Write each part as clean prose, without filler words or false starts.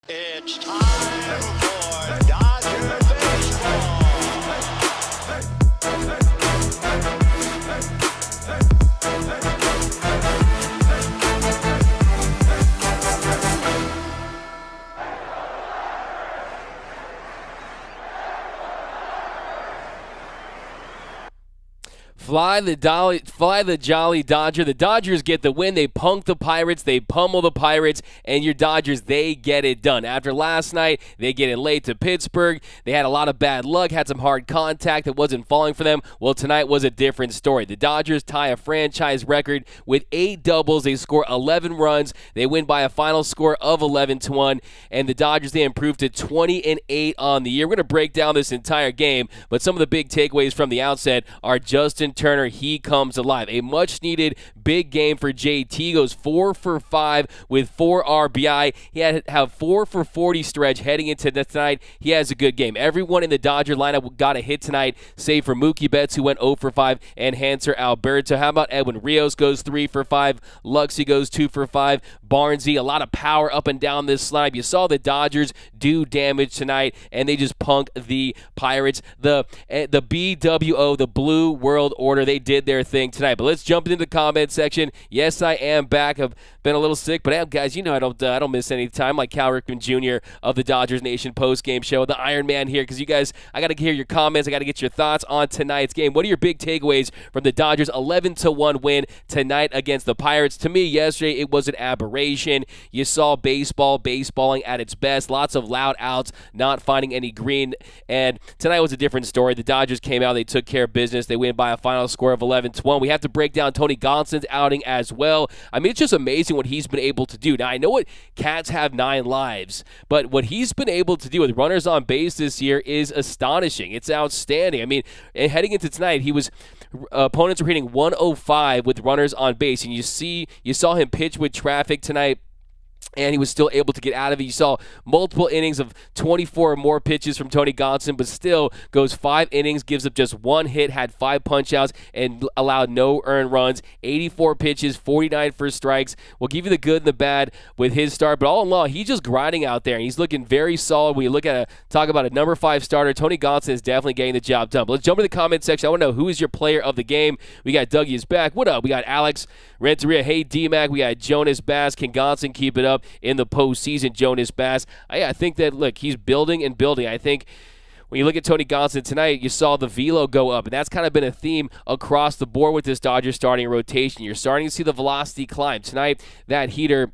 It's time for Dodger Baseball. Fly the Jolly Dodger. The Dodgers get the win. They punk the Pirates. They pummel the Pirates. And your Dodgers, they get it done. After last night, they get in late to Pittsburgh. They had a lot of bad luck, had some hard contact that wasn't falling for them. Well, tonight was a different story. The Dodgers tie a franchise record with 8 doubles. They score 11 runs. They win by a final score of 11-1. And the Dodgers, they improved to 20-8 on the year. We're going to break down this entire game, but some of the big takeaways from the outset are Justin Turner, he comes alive. A much-needed big game for JT. He goes 4 for 5 with 4 RBI. He had a 4 for 40 stretch heading into tonight. He has a good game. Everyone in the Dodger lineup got a hit tonight, save for Mookie Betts, who went 0 for 5, and Hanser Alberto. How about Edwin Rios goes 3 for 5. Luxy goes 2 for 5. Barnesy, a lot of power up and down this lineup. You saw the Dodgers do damage tonight, and they just punk the Pirates. The BWO, the Blue World Order, they did their thing tonight. But let's jump into the comment section. Yes, I am back. I've been a little sick, but guys, you know I don't miss any time. Like Cal Ripken Jr. of the Dodgers Nation post-game show, the Iron Man here, because you guys, I got to hear your comments. I got to get your thoughts on tonight's game. What are your big takeaways from the Dodgers' 11-1 win tonight against the Pirates? To me, yesterday, it was an aberration. You saw baseballing at its best. Lots of loud outs, not finding any green. And tonight was a different story. The Dodgers came out. They took care of business. They win by a final score of 11-1. We have to break down Tony Gonslin's outing as well. I mean, it's just amazing what he's been able to do. Now, I know what cats have 9 lives, but what he's been able to do with runners on base this year is astonishing. It's outstanding. I mean, heading into tonight, opponents were hitting 105 with runners on base, and you saw him pitch with traffic tonight, and he was still able to get out of it. You saw multiple innings of 24 or more pitches from Tony Gonsolin, but still goes 5 innings, gives up just 1 hit, had 5 punch-outs, and allowed no earned runs. 84 pitches, 49 first strikes. We'll give you the good and the bad with his start, but all in all, he's just grinding out there, and he's looking very solid. When you talk about a number 5 starter, Tony Gonsolin is definitely getting the job done. But let's jump to the comment section. I want to know, who is your player of the game? We got Dougie is back. What up? We got Alex Renteria. Hey, D-Mac. We got Jonas Bass. Can Gonsolin keep it up in the postseason? Jonas Bass. I think that, look, he's building and building. I think when you look at Tony Gonsolin tonight, you saw the velo go up, and that's kind of been a theme across the board with this Dodgers starting rotation. You're starting to see the velocity climb. Tonight, that heater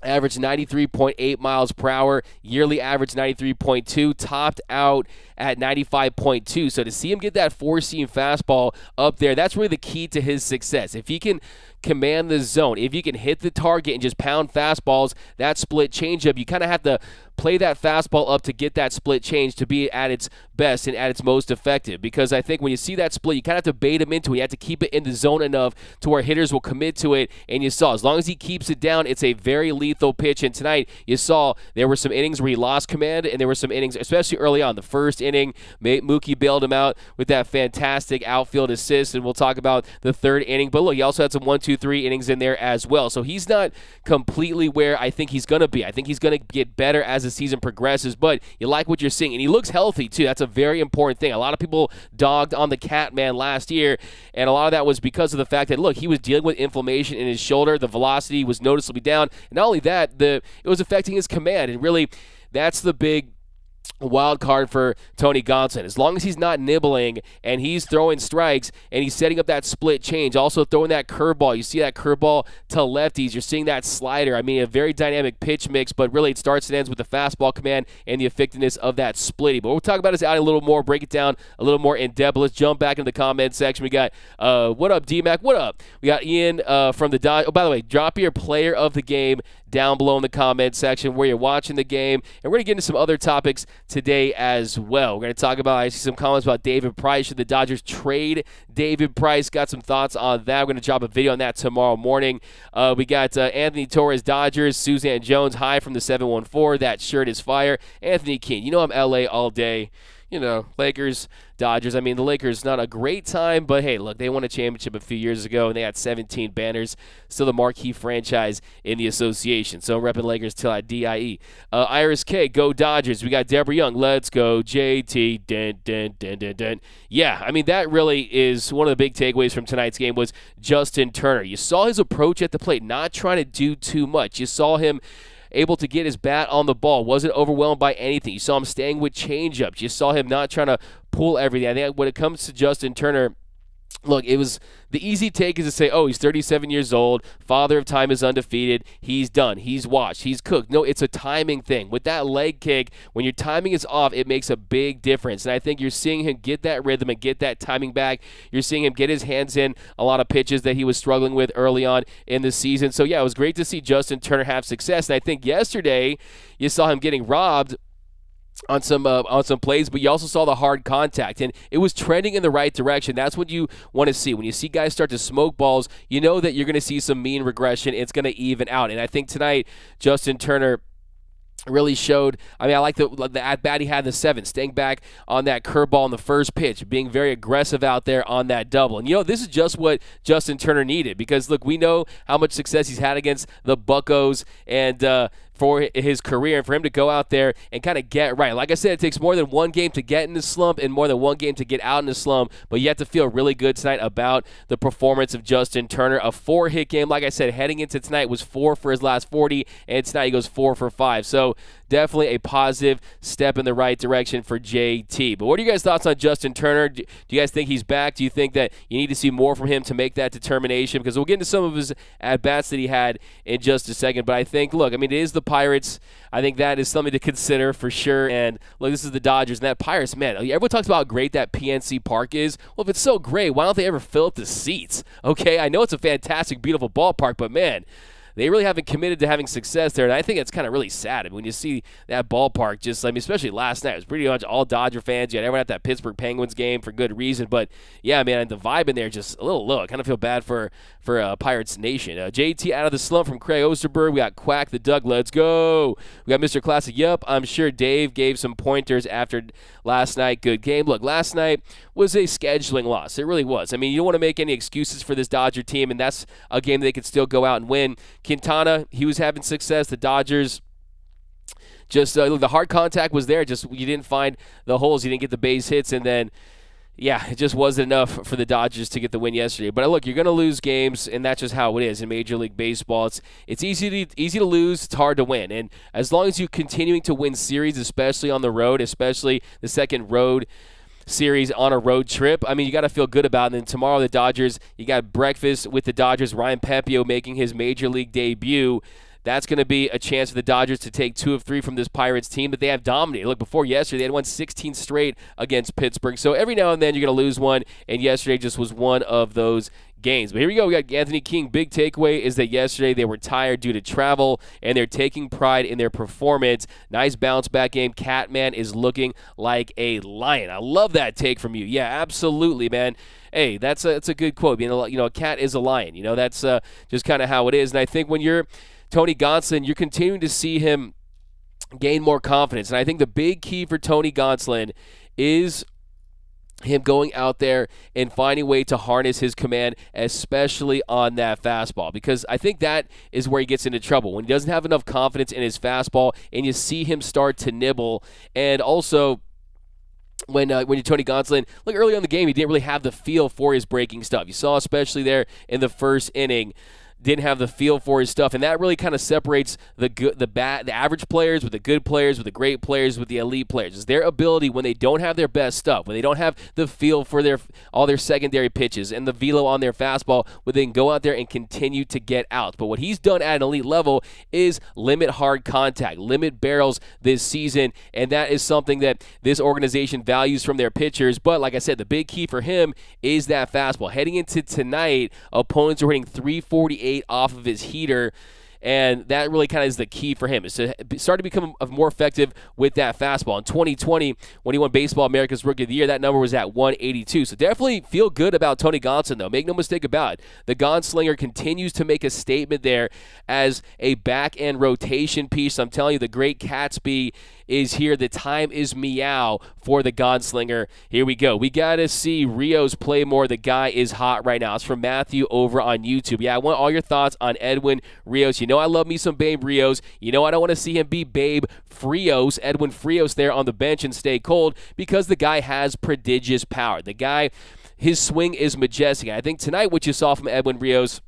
averaged 93.8 miles per hour, yearly average 93.2, topped out at 95.2. So to see him get that 4-seam fastball up there, that's really the key to his success. If he can command the zone, if you can hit the target and just pound fastballs, that split changeup, you kind of have to play that fastball up to get that split change to be at its best and at its most effective. Because I think when you see that split, you kind of have to bait him into it. You have to keep it in the zone enough to where hitters will commit to it. And you saw, as long as he keeps it down, it's a very lethal pitch. And tonight, you saw there were some innings where he lost command, and there were some innings, especially early on. The first inning, Mookie bailed him out with that fantastic outfield assist, and we'll talk about the third inning. But look, he also had some 1, 2, 3 innings in there as well. So he's not completely where I think he's going to be. I think he's going to get better as the season progresses, but you like what you're seeing. And he looks healthy, too. That's a very important thing. A lot of people dogged on the Catman last year, and a lot of that was because of the fact that, look, he was dealing with inflammation in his shoulder. The velocity was noticeably down. And not only that, it was affecting his command. And really, that's the big wild card for Tony Gonsolin. As long as he's not nibbling and he's throwing strikes and he's setting up that split change, also throwing that curveball. You see that curveball to lefties. You're seeing that slider. I mean, a very dynamic pitch mix, but really it starts and ends with the fastball command and the effectiveness of that splitty. But we'll talk about his outing a little more, break it down a little more in depth. Let's jump back into the comment section. We got, what up, D-Mac? What up? We got Ian from the Dodgers. Oh, by the way, drop your player of the game down below in the comment section where you're watching the game. And we're going to get into some other topics today as well. We're going to talk about, I see some comments about David Price. Should the Dodgers trade David Price? Got some thoughts on that. We're going to drop a video on that tomorrow morning. We got Anthony Torres, Dodgers. Suzanne Jones, hi from the 714. That shirt is fire. Anthony King, you know I'm LA all day. You know, Lakers, Dodgers. I mean, the Lakers, not a great time, but hey, look, they won a championship a few years ago, and they had 17 banners. Still the marquee franchise in the association. So I'm repping Lakers till I die. Iris K, go Dodgers. We got Deborah Young. Let's go JT. Dun, dun, dun, dun, dun. Yeah, I mean, that really is one of the big takeaways from tonight's game was Justin Turner. You saw his approach at the plate, not trying to do too much. You saw him able to get his bat on the ball, wasn't overwhelmed by anything. You saw him staying with changeups. You saw him not trying to pull everything. I think when it comes to Justin Turner, look, it was the easy take is to say, oh, he's 37 years old, father of time is undefeated, he's done, he's washed, he's cooked. No, it's a timing thing. With that leg kick, when your timing is off, it makes a big difference. And I think you're seeing him get that rhythm and get that timing back. You're seeing him get his hands in a lot of pitches that he was struggling with early on in the season. So, yeah, it was great to see Justin Turner have success. And I think yesterday you saw him getting robbed on some plays, but you also saw the hard contact, and it was trending in the right direction. That's what you want to see. When you see guys start to smoke balls, you know that you're going to see some mean regression. It's going to even out, and I think tonight Justin Turner really showed. I mean, I like the at-bat he had in the seventh, staying back on that curveball in the first pitch, being very aggressive out there on that double. And, this is just what Justin Turner needed because, look, we know how much success he's had against the Buccos and for his career, and for him to go out there and kind of get right. Like I said, it takes more than one game to get in the slump and more than one game to get out in the slump, but you have to feel really good tonight about the performance of Justin Turner. A 4-hit game, like I said, heading into tonight was 4 for his last 40, and tonight he goes 4 for 5. So definitely a positive step in the right direction for JT. But what are you guys' thoughts on Justin Turner? Do you guys think he's back? Do you think that you need to see more from him to make that determination? Because we'll get into some of his at-bats that he had in just a second. But I think, look, I mean, it is the Pirates. I think that is something to consider for sure. And look, this is the Dodgers. And that Pirates, man, everyone talks about how great that PNC Park is. Well, if it's so great, why don't they ever fill up the seats? Okay, I know it's a fantastic, beautiful ballpark, but man, they really haven't committed to having success there, and I think it's kind of really sad. I mean, when you see that ballpark, just, I mean, especially last night, it was pretty much all Dodger fans. You had everyone at that Pittsburgh Penguins game for good reason, but yeah, man, the vibe in there just a little low. I kind of feel bad for Pirates Nation. JT out of the slump from Craig Osterberg. We got Quack the Doug. Let's go. We got Mr. Classic. Yup, I'm sure Dave gave some pointers after last night. Good game. Look, last night was a scheduling loss. It really was. I mean, you don't want to make any excuses for this Dodger team, and that's a game they could still go out and win. Quintana, he was having success. The Dodgers, just the hard contact was there. Just you didn't find the holes. You didn't get the base hits, and then, yeah, it just wasn't enough for the Dodgers to get the win yesterday. But look, you're going to lose games, and that's just how it is in Major League Baseball. It's easy to lose. It's hard to win. And as long as you're continuing to win series, especially on the road, especially the second road series on a road trip, I mean, you got to feel good about it. And then tomorrow, the Dodgers, you got breakfast with the Dodgers. Ryan Pepiot making his Major League debut. That's going to be a chance for the Dodgers to take 2 of 3 from this Pirates team that they have dominated. Look, before yesterday, they had won 16 straight against Pittsburgh. So every now and then, you're going to lose one, and yesterday just was one of those games. But here we go. We got Anthony King. Big takeaway is that yesterday they were tired due to travel, and they're taking pride in their performance. Nice bounce back game. Catman is looking like a lion. I love that take from you. Yeah, absolutely, man. Hey, that's a good quote. A cat is a lion. That's just kind of how it is. And I think when you're Tony Gonslin, you're continuing to see him gain more confidence. And I think the big key for Tony Gonslin is him going out there and finding a way to harness his command, especially on that fastball, because I think that is where he gets into trouble, when he doesn't have enough confidence in his fastball and you see him start to nibble. And also, when you're Tony Gonsolin, look, early on in the game, he didn't really have the feel for his breaking stuff. You saw, especially there in the first inning, didn't have the feel for his stuff, and that really kind of separates the average players with the good players, with the great players, with the elite players. Is their ability when they don't have their best stuff, when they don't have the feel for all their secondary pitches and the velo on their fastball, where they can go out there and continue to get out. But what he's done at an elite level is limit hard contact, limit barrels this season, and that is something that this organization values from their pitchers. But like I said, the big key for him is that fastball. Heading into tonight, opponents are hitting 348 off of his heater, and that really kind of is the key for him, is to start to become more effective with that fastball. In 2020, when he won Baseball America's Rookie of the Year, that number was at 182. So definitely feel good about Tony Gonsolin, though. Make no mistake about it. The Gonslinger continues to make a statement there as a back-end rotation piece. I'm telling you, the great Catsby is here. The time is meow for the Gonslinger. Here we go. We got to see Rios play more. The guy is hot right now. It's from Matthew over on YouTube. Yeah, I want all your thoughts on Edwin Rios. You know I love me some Babe Rios. You know I don't want to see him be Babe Frios, Edwin Frios there on the bench and stay cold, because the guy has prodigious power. The guy, his swing is majestic. I think tonight what you saw from Edwin Rios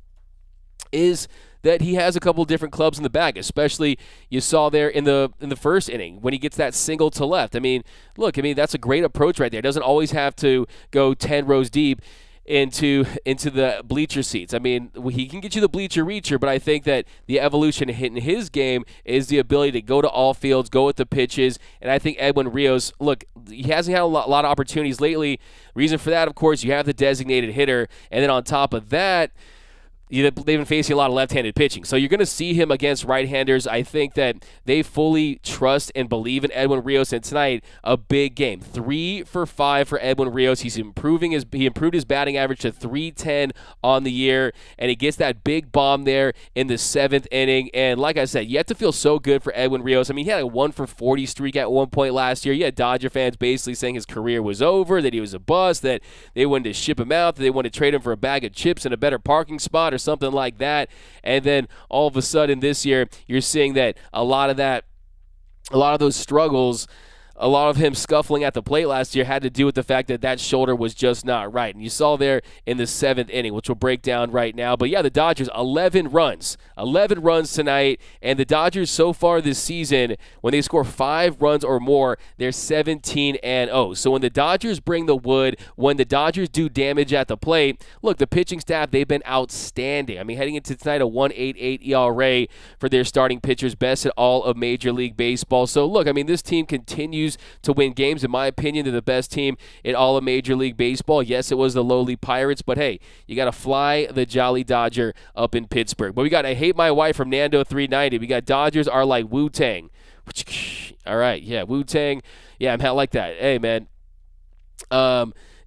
is that he has a couple different clubs in the bag, especially you saw there in the first inning when he gets that single to left. I mean, look, that's a great approach right there. It doesn't always have to go 10 rows deep into the bleacher seats. I mean, he can get you the bleacher reacher, but I think that the evolution in his game is the ability to go to all fields, go with the pitches, and I think Edwin Rios, look, he hasn't had a lot of opportunities lately. Reason for that, of course, you have the designated hitter, and then on top of that, they've been facing a lot of left-handed pitching. So you're going to see him against right-handers. I think that they fully trust and believe in Edwin Rios, and tonight, a big game. 3 for 5 for Edwin Rios. He improved his batting average to .310 on the year, and he gets that big bomb there in the 7th inning. And like I said, you have to feel so good for Edwin Rios. I mean, he had a 1 for 40 streak at one point last year. You had Dodger fans basically saying his career was over, that he was a bust, that they wanted to ship him out, that they wanted to trade him for a bag of chips and a better parking spot or something like that. And then all of a sudden this year, you're seeing that a lot of those struggles, a lot of him scuffling at the plate last year had to do with the fact that shoulder was just not right. And you saw there in the 7th inning, which we'll break down right now. But yeah, the Dodgers, 11 runs tonight. And the Dodgers so far this season, when they score 5 runs or more, they're 17-0. So when the Dodgers bring the wood, when the Dodgers do damage at the plate, look, the pitching staff, they've been outstanding. I mean, heading into tonight, a 1.88 ERA for their starting pitchers, best in all of Major League Baseball. So look, I mean, this team continues to win games. In my opinion, they're the best team in all of Major League Baseball. Yes, it was the lowly Pirates, but hey, you got to fly the Jolly Dodger up in Pittsburgh. But we got I Hate My Wife from Nando390. We got Dodgers are like Wu-Tang. All right, yeah, Wu-Tang. Yeah, I like that. Hey, man.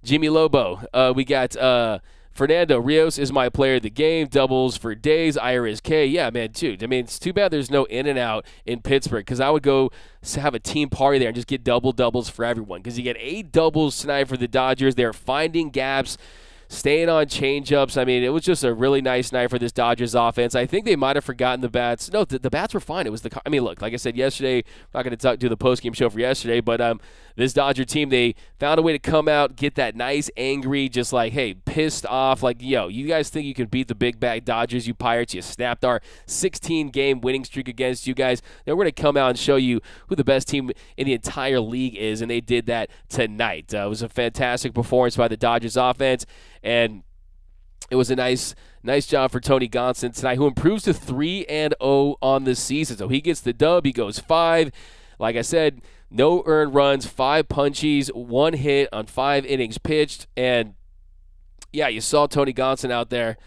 Jimmy Lobo. We got Fernando Rios is my player of the game. Doubles for days. Iris K. Yeah, man, dude. I mean, it's too bad there's no in and out in Pittsburgh, because I would go have a team party there and just get doubles for everyone, because you get 8 doubles tonight for the Dodgers. They're finding gaps, staying on changeups. I mean, it was just a really nice night for this Dodgers offense. I think they might have forgotten the bats. No, the bats were fine. It was look, like I said yesterday, I'm not going to do the postgame show for yesterday, but this Dodger team, they found a way to come out, get that nice, angry, just like, hey, pissed off, like, yo, you guys think you can beat the big bag Dodgers, you Pirates? You snapped our 16-game winning streak against you guys. Then we're going to come out and show you who the best team in the entire league is, and they did that tonight. It was a fantastic performance by the Dodgers offense, and it was a nice job for Tony Gonsolin tonight, who improves to 3-0 on the season. So he gets the dub. He goes 5. Like I said, no earned runs, 5 punchies, 1 hit on 5 innings pitched. And, yeah, you saw Tony Gonsolin out there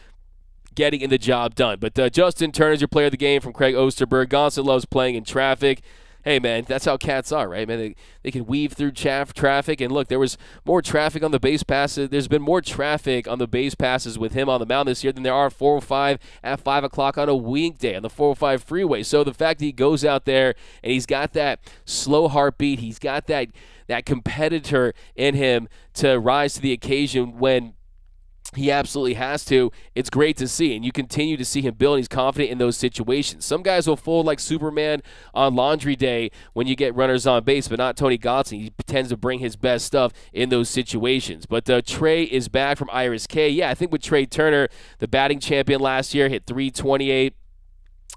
getting the job done. But Justin Turner's your player of the game from Craig Osterberg. Gonsolin loves playing in traffic. Hey, man, that's how cats are, right, man? They can weave through traffic. And, look, there was more traffic on the base passes. There's been more traffic on the base passes with him on the mound this year than there are 405 at 5 o'clock on a weekday on the 405 freeway. So the fact that he goes out there and he's got that slow heartbeat, he's got that competitor in him to rise to the occasion when he absolutely has to. It's great to see, and you continue to see him build. He's confident in those situations. Some guys will fold like Superman on laundry day when you get runners on base, but not Tony Gonsolin. He tends to bring his best stuff in those situations. But Trey is back from Iris K. Yeah, I think with Trey Turner, the batting champion last year, hit .328.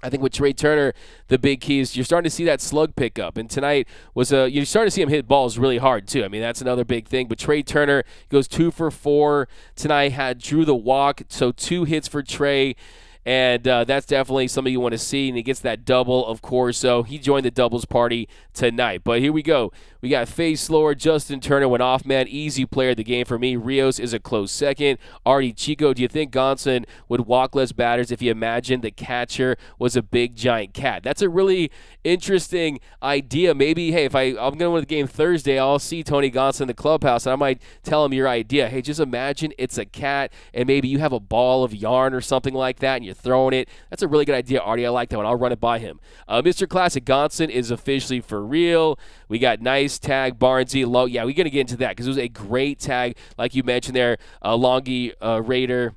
I think with Trey Turner, the big key is you're starting to see that slug pick up. And tonight was you're starting to see him hit balls really hard, too. I mean, that's another big thing. But Trey Turner goes 2 for 4 tonight, drew the walk. So 2 hits for Trey. And that's definitely something you want to see. And he gets that double, of course. So he joined the doubles party tonight. But here we go. We got Face Lord. Justin Turner went off, man. Easy player of the game for me. Rios is a close second. Artie Chico, do you think Gonsolin would walk less batters if you imagined the catcher was a big, giant cat? That's a really interesting idea. Maybe, hey, if I'm going to win the game Thursday, I'll see Tony Gonsolin in the clubhouse, and I might tell him your idea. Hey, just imagine it's a cat, and maybe you have a ball of yarn or something like that, and you're throwing it. That's a really good idea, Artie. I like that one. I'll run it by him. Mr. Classic Gonslin is officially for real. We got nice tag, Barnesy, low. Yeah, we're going to get into that because it was a great tag, like you mentioned there, Longy Raider.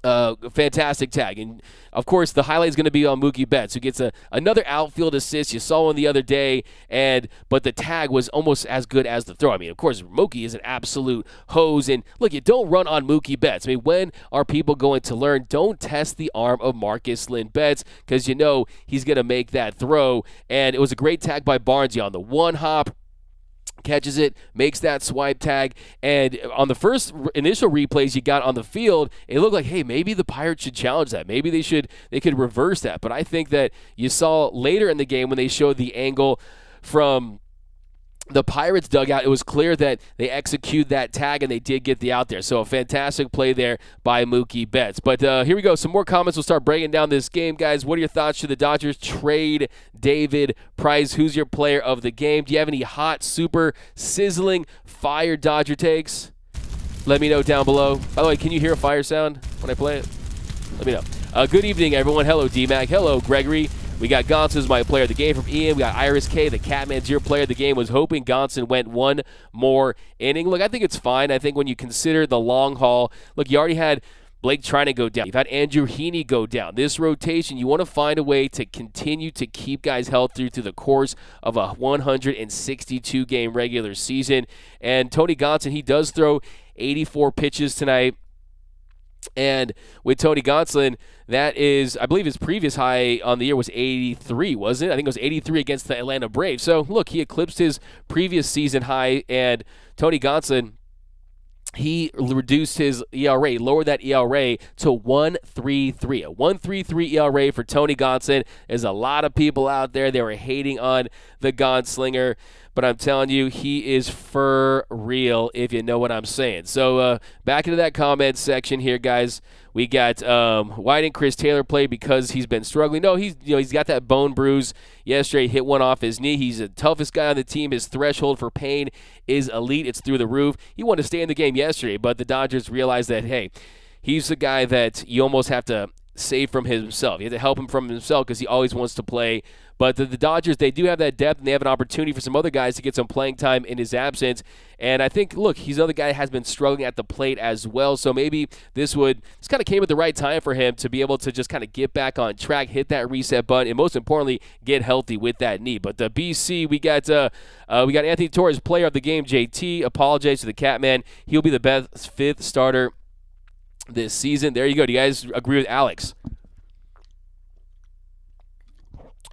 Fantastic tag. And, of course, the highlight is going to be on Mookie Betts, who gets another outfield assist. You saw one the other day, but the tag was almost as good as the throw. I mean, of course, Mookie is an absolute hose. And, look, you don't run on Mookie Betts. I mean, when are people going to learn? Don't test the arm of Marcus Lynn Betts because you know he's going to make that throw. And it was a great tag by Barnesy on the one hop. Catches it, makes that swipe tag, and on the first initial replays you got on the field, it looked like, hey, maybe the Pirates should challenge that. Maybe they could reverse that. But I think that you saw later in the game when they showed the angle from the Pirates dugout, it was clear that they executed that tag and they did get the out there. So a fantastic play there by Mookie Betts. But here we go. Some more comments. We'll start breaking down this game, guys. What are your thoughts? Should the Dodgers trade David Price? Who's your player of the game? Do you have any hot, super, sizzling, fire Dodger takes? Let me know down below. By the way, can you hear a fire sound when I play it? Let me know. Good evening, everyone. Hello, D-Mac. Hello, Gregory. We got Gonslin, my player of the game from Ian. We got Iris K, the Catman's your player of the game. Was hoping Gonslin went one more inning. Look, I think it's fine. I think when you consider the long haul, look, you already had Blake trying to go down. You've had Andrew Heaney go down. This rotation, you want to find a way to continue to keep guys healthy through the course of a 162-game regular season. And Tony Gonsolin, he does throw 84 pitches tonight. And with Tony Gonsolin, that is, I believe his previous high on the year was 83, wasn't it? I think it was 83 against the Atlanta Braves. So, look, he eclipsed his previous season high, and Tony Gonsolin, he reduced his ERA, lowered that ERA to 1.33. A 1.33 ERA for Tony Gonsolin. There's a lot of people out there that were hating on the Gonslinger, but I'm telling you, he is for real, if you know what I'm saying. So back into that comment section here, guys. We got why didn't Chris Taylor play because he's been struggling? No, he's got that bone bruise. Yesterday, he hit one off his knee. He's the toughest guy on the team. His threshold for pain is elite. It's through the roof. He wanted to stay in the game yesterday, but the Dodgers realized that, hey, he's the guy that you almost have to save from himself. You have to help him from himself because he always wants to play. But the Dodgers, they do have that depth, and they have an opportunity for some other guys to get some playing time in his absence. And I think, look, he's another guy that has been struggling at the plate as well. So maybe this kind of came at the right time for him to be able to just kind of get back on track, hit that reset button, and most importantly, get healthy with that knee. But the BC, we got Anthony Torres, player of the game. JT, apologize to the Catman. He'll be the best fifth starter this season. There you go. Do you guys agree with Alex?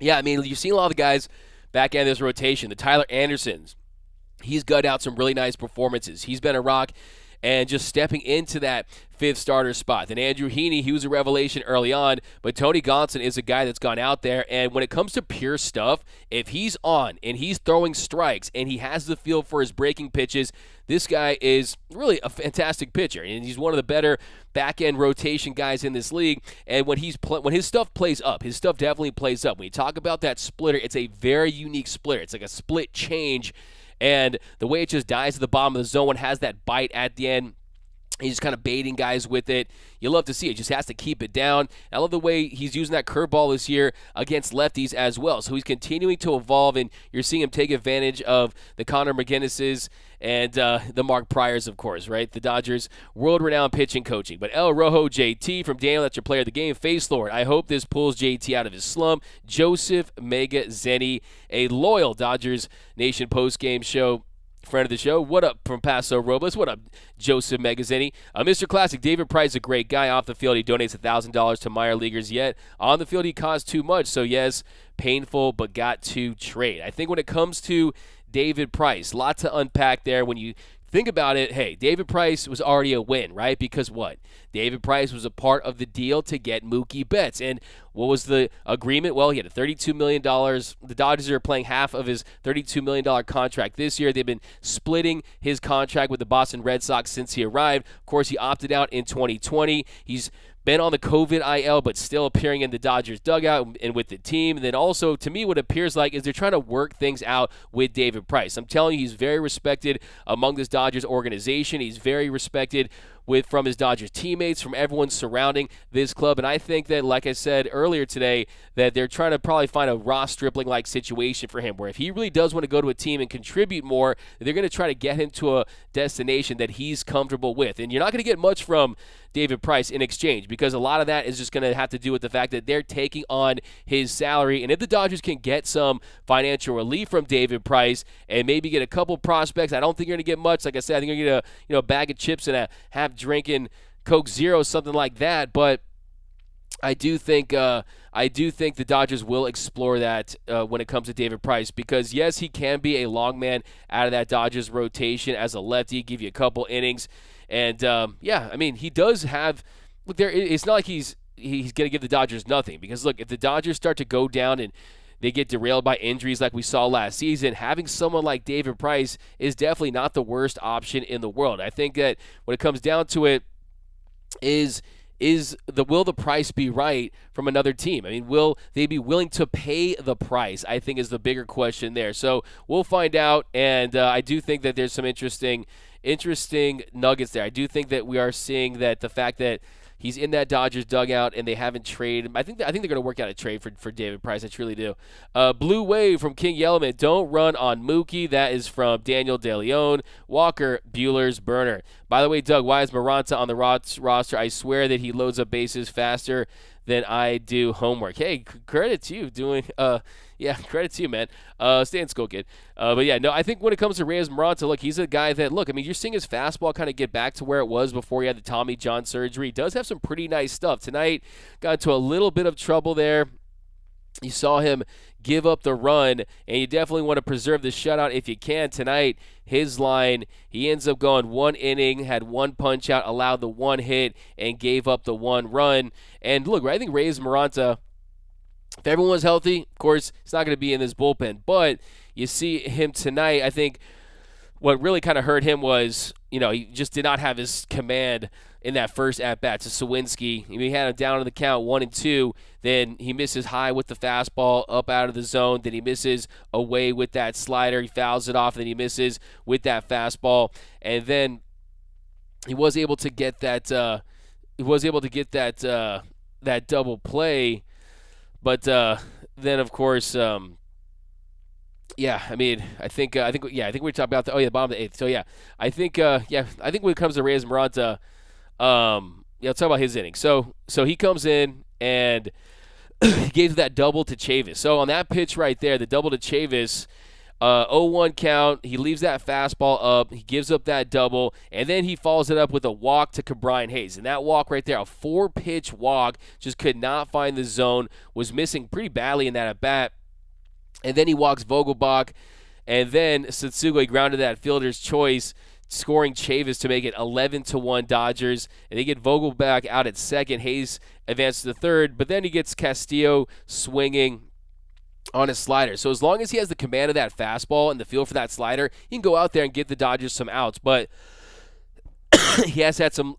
Yeah, I mean, you've seen a lot of the guys back in this rotation. The Tyler Andersons, he's gutted out some really nice performances. He's been a rock and just stepping into that fifth starter spot. Then Andrew Heaney, he was a revelation early on, but Tony Gonsolin is a guy that's gone out there, and when it comes to pure stuff, if he's on and he's throwing strikes and he has the feel for his breaking pitches, this guy is really a fantastic pitcher, and he's one of the better back-end rotation guys in this league. And when his stuff plays up, his stuff definitely plays up. When you talk about that splitter, it's a very unique splitter. It's like a split change, and the way it just dies at the bottom of the zone and has that bite at the end, he's just kind of baiting guys with it. You love to see it. Just has to keep it down. I love the way he's using that curveball this year against lefties as well. So he's continuing to evolve, and you're seeing him take advantage of the Connor McGinnises and the Mark Pryors, of course, right? The Dodgers' world-renowned pitching coaching. But El Rojo JT from Daniel, that's your player of the game. Face Lord, I hope this pulls JT out of his slump. Joseph Mega Zenny, a loyal Dodgers Nation post-game show friend of the show. What up from Paso Robles? What up, Joseph Magazzini? Mr. Classic, David Price, a great guy. Off the field, he donates $1,000 to minor leaguers, yet on the field, he caused too much. So, yes, painful, but got to trade. I think when it comes to David Price, a lot to unpack there. When you think about it, hey, David Price was already a win, right? Because what? David Price was a part of the deal to get Mookie Betts. And what was the agreement? Well, he had a $32 million. The Dodgers are playing half of his $32 million contract this year. They've been splitting his contract with the Boston Red Sox since he arrived. Of course, he opted out in 2020. He's been on the COVID IL, but still appearing in the Dodgers dugout and with the team. And then also, to me, what it appears like is they're trying to work things out with David Price. I'm telling you, he's very respected among this Dodgers organization. He's very respected from his Dodgers teammates, from everyone surrounding this club. And I think that, like I said earlier today, that they're trying to probably find a Ross Stripling-like situation for him, where if he really does want to go to a team and contribute more, they're going to try to get him to a destination that he's comfortable with. And you're not going to get much from David Price in exchange, because a lot of that is just going to have to do with the fact that they're taking on his salary. And if the Dodgers can get some financial relief from David Price and maybe get a couple prospects, I don't think you're going to get much. Like I said, I think you're going to get a bag of chips and a half drinking Coke Zero, something like that. But I do think the Dodgers will explore that when it comes to David Price, because yes, he can be a long man out of that Dodgers rotation as a lefty, give you a couple innings, and I mean, he does have. Look, it's not like he's going to give the Dodgers nothing, because look, if the Dodgers start to go down and they get derailed by injuries like we saw last season, having someone like David Price is definitely not the worst option in the world. I think that when it comes down to it, will the price be right from another team? I mean, will they be willing to pay the price, I think, is the bigger question there. So we'll find out, and I do think that there's some interesting nuggets there. I do think that we are seeing that the fact that he's in that Dodgers dugout and they haven't traded. I think they're going to work out a trade for David Price. I truly do. Blue Wave from King Yellowman. Don't run on Mookie. That is from Daniel DeLeon. Walker, Bueller's burner. By the way, Doug, why is Moronta on the roster? I swear that he loads up bases faster than I do homework. Hey, credit to you doing credit to you, man. Stay in school, kid. But yeah, no, I think when it comes to Reyes Moronta, look, he's a guy that, look, I mean, you're seeing his fastball kind of get back to where it was before he had the Tommy John surgery. He does have some pretty nice stuff. Tonight, got into a little bit of trouble there. You saw him give up the run, and you definitely want to preserve the shutout if you can. Tonight, his line, he ends up going one inning, had one punch out, allowed the one hit, and gave up the one run. And look, I think Reyes Moronta, if everyone was healthy, of course, it's not going to be in this bullpen. But you see him tonight, I think what really kind of hurt him was, he just did not have his command in that first at-bat to Sawinski. He had him down in the count 1-2. Then he misses high with the fastball up out of the zone. Then he misses away with that slider. He fouls it off. Then he misses with that fastball. And then he was able to get that that double play. But then, of course, I think we talked about the bottom of the eighth. So I think when it comes to Reyes Moronta, let's talk about his inning. So he comes in and he gave that double to Chavis. So on that pitch right there, the double to Chavis, 0-1 count. He leaves that fastball up. He gives up that double, and then he follows it up with a walk to Cabrian Hayes. And that walk right there, a 4-pitch walk, just could not find the zone, was missing pretty badly in that at-bat. And then he walks Vogelbach, and then Satsugo grounded that fielder's choice, scoring Chavis to make it 11-1 Dodgers. And they get Vogelbach out at second. Hayes advances to third, but then he gets Castillo swinging on his slider. So as long as he has the command of that fastball and the feel for that slider, he can go out there and get the Dodgers some outs. But he has had some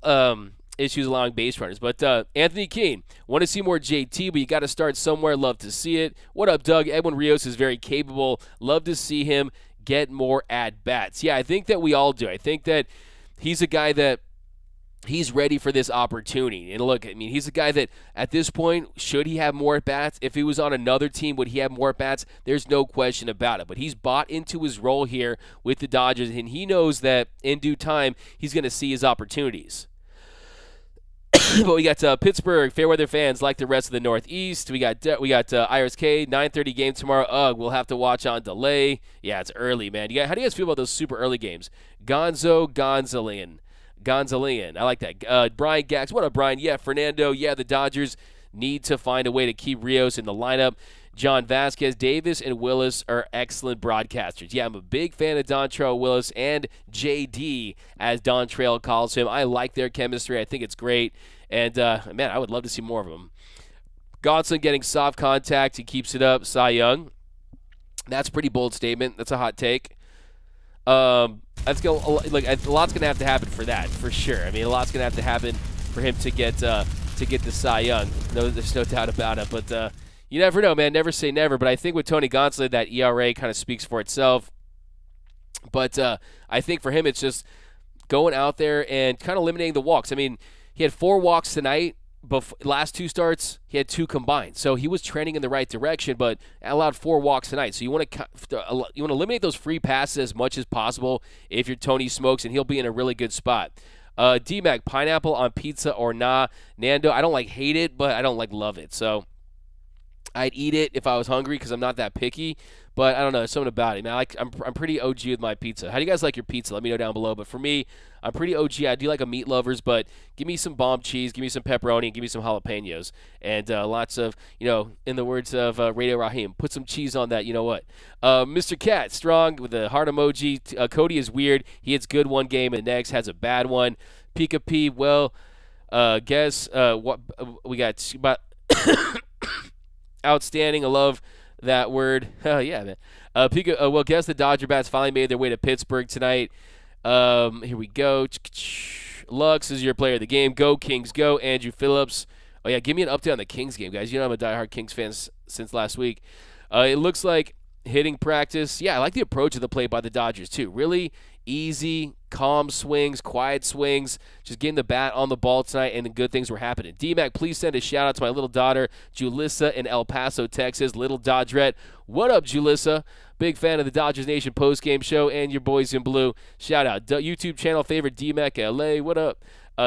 issues allowing base runners. But Anthony Keene, want to see more JT, but you got to start somewhere. Love to see it. What up, Doug? Edwin Rios is very capable. Love to see him get more at-bats. Yeah, I think that we all do. I think that he's a guy that he's ready for this opportunity. And look, I mean, he's a guy that at this point, should he have more at-bats? If he was on another team, would he have more at-bats? There's no question about it. But he's bought into his role here with the Dodgers, and he knows that in due time, he's going to see his opportunities. But we got Pittsburgh, Fairweather fans like the rest of the Northeast. We got Iris K, 9:30 game tomorrow. Ugh, we'll have to watch on delay. Yeah, it's early, man. How do you guys feel about those super early games? Gonsolin. I like that. Brian Gax. What up, Brian? Yeah, Fernando. Yeah, the Dodgers need to find a way to keep Rios in the lineup. John Vasquez, Davis, and Willis are excellent broadcasters. Yeah, I'm a big fan of Dontrell Willis and JD, as Dontrell calls him. I like their chemistry. I think it's great. And, man, I would love to see more of them. Gonslin getting soft contact. He keeps it up. Cy Young. That's a pretty bold statement. That's a hot take. Let's go. Like, a lot's gonna have to happen for that, for sure. I mean, a lot's gonna have to happen for him to get the Cy Young. No, there's no doubt about it. But you never know, man. Never say never. But I think with Tony Gonsolin, that ERA kind of speaks for itself. But I think for him, it's just going out there and kind of eliminating the walks. I mean, he had 4 walks tonight. Last 2 starts, he had 2 combined. So he was trending in the right direction, but allowed 4 walks tonight. So you want to eliminate those free passes as much as possible if you're Tony Smokes, and he'll be in a really good spot. D-Mac, pineapple on pizza or nah? Nando, I don't hate it, but I don't love it. So I'd eat it if I was hungry because I'm not that picky. But I don't know, there's something about it. Man, I'm pretty OG with my pizza. How do you guys like your pizza? Let me know down below. But for me, I'm pretty OG. I do like a meat lovers, but give me some bomb cheese, give me some pepperoni, and give me some jalapenos. And lots of, in the words of Radio Raheem, put some cheese on that, you know what. Mr. Cat, strong with the heart emoji. Cody is weird. He hits good one game and the next has a bad one. Pika P, well, guess what we got about outstanding. I love that word. Yeah, man. Pika, well, guess the Dodger bats finally made their way to Pittsburgh tonight. Here we go. Lux is your player of the game. Go Kings, go. Andrew Phillips. Oh yeah, give me an update on the Kings game, guys. You know I'm a diehard Kings fan since last week. It looks like hitting practice. Yeah, I like the approach of the play by the Dodgers too. Really easy, calm swings, quiet swings, just getting the bat on the ball tonight, and the good things were happening. D-Mac, please send a shout-out to my little daughter, Julissa, in El Paso, Texas. Little Dodgerette. What up, Julissa? Big fan of the Dodgers Nation postgame show and your boys in blue. Shout-out. YouTube channel favorite, D-Mac LA. What up?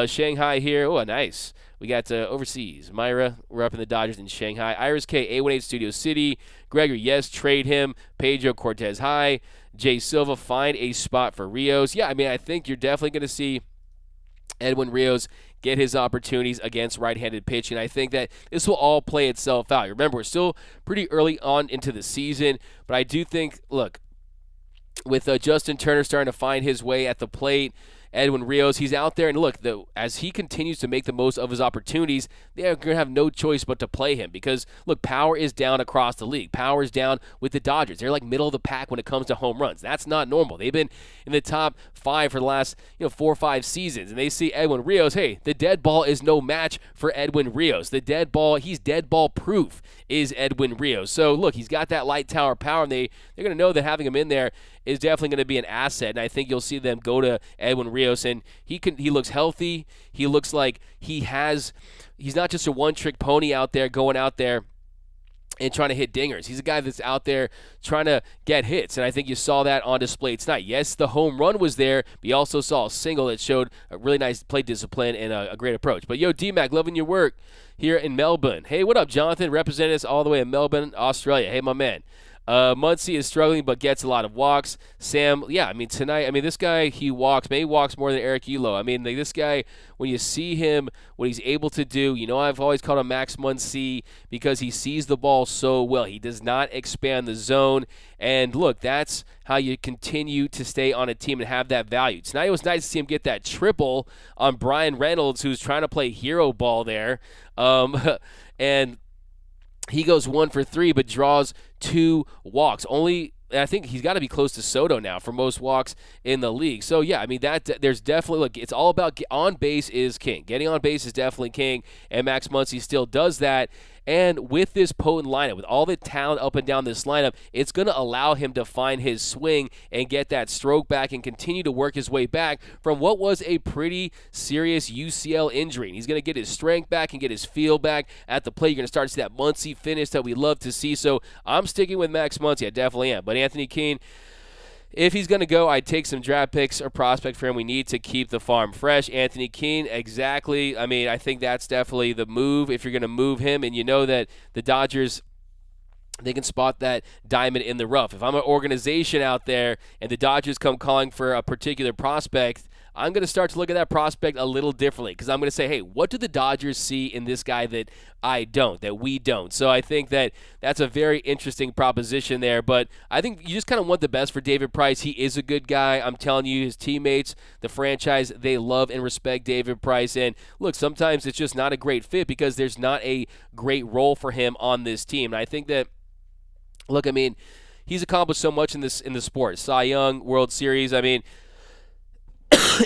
Shanghai here. Oh, nice. We got overseas. Myra, we're up in the Dodgers in Shanghai. Iris K, A18 Studio City. Gregory, yes, trade him. Pedro Cortez, hi. Jay Silva, find a spot for Rios. Yeah, I mean, I think you're definitely going to see Edwin Rios get his opportunities against right-handed pitching. I think that this will all play itself out. Remember, we're still pretty early on into the season, but I do think, look, with Justin Turner starting to find his way at the plate, Edwin Rios, he's out there, and look, as he continues to make the most of his opportunities, they're going to have no choice but to play him because, look, power is down across the league. Power is down with the Dodgers. They're like middle of the pack when it comes to home runs. That's not normal. They've been in the top 5 for the last 4 or 5 seasons, and they see Edwin Rios, hey, the dead ball is no match for Edwin Rios. The dead ball, he's dead ball proof is Edwin Rios. So, look, he's got that light tower power, and they're going to know that having him in there is definitely going to be an asset, and I think you'll see them go to Edwin Rios, and he looks healthy. He looks like he's not just a one-trick pony out there going out there and trying to hit dingers. He's a guy that's out there trying to get hits, and I think you saw that on display tonight. Yes, the home run was there, but you also saw a single that showed a really nice play discipline and a great approach. But, yo, D-Mac, loving your work here in Melbourne. Hey, what up, Jonathan? Representing us all the way in Melbourne, Australia. Hey, my man. Muncy is struggling but gets a lot of walks. Sam, yeah, I mean, tonight, this guy, he walks. Maybe walks more than Eric Elo. I mean, this guy, when you see him, what he's able to do, I've always called him Max Muncy because he sees the ball so well. He does not expand the zone. And, look, that's how you continue to stay on a team and have that value. Tonight it was nice to see him get that triple on Brian Reynolds, who's trying to play hero ball there. And he goes 1 for 3, but draws 2 walks. I think he's got to be close to Soto now for most walks in the league. So, yeah, I mean, there's definitely, look, it's all about on base is king. Getting on base is definitely king, and Max Muncy still does that. And with this potent lineup, with all the talent up and down this lineup, it's going to allow him to find his swing and get that stroke back and continue to work his way back from what was a pretty serious UCL injury. And he's going to get his strength back and get his feel back at the plate. You're going to start to see that Muncy finish that we love to see. So I'm sticking with Max Muncy. I definitely am. But Anthony Keene, if he's going to go, I'd take some draft picks or prospect for him. We need to keep the farm fresh. Anthony Keene, exactly. I mean, I think that's definitely the move if you're going to move him. And you know that the Dodgers, they can spot that diamond in the rough. If I'm an organization out there and the Dodgers come calling for a particular prospect, I'm going to start to look at that prospect a little differently because I'm going to say, hey, what do the Dodgers see in this guy that I don't, that we don't? So I think that that's a very interesting proposition there. But I think you just kind of want the best for David Price. He is a good guy. I'm telling you, his teammates, the franchise, they love and respect David Price. And look, sometimes it's just not a great fit because there's not a great role for him on this team. And I think that, look, I mean, he's accomplished so much in the sport. Cy Young, World Series. I mean,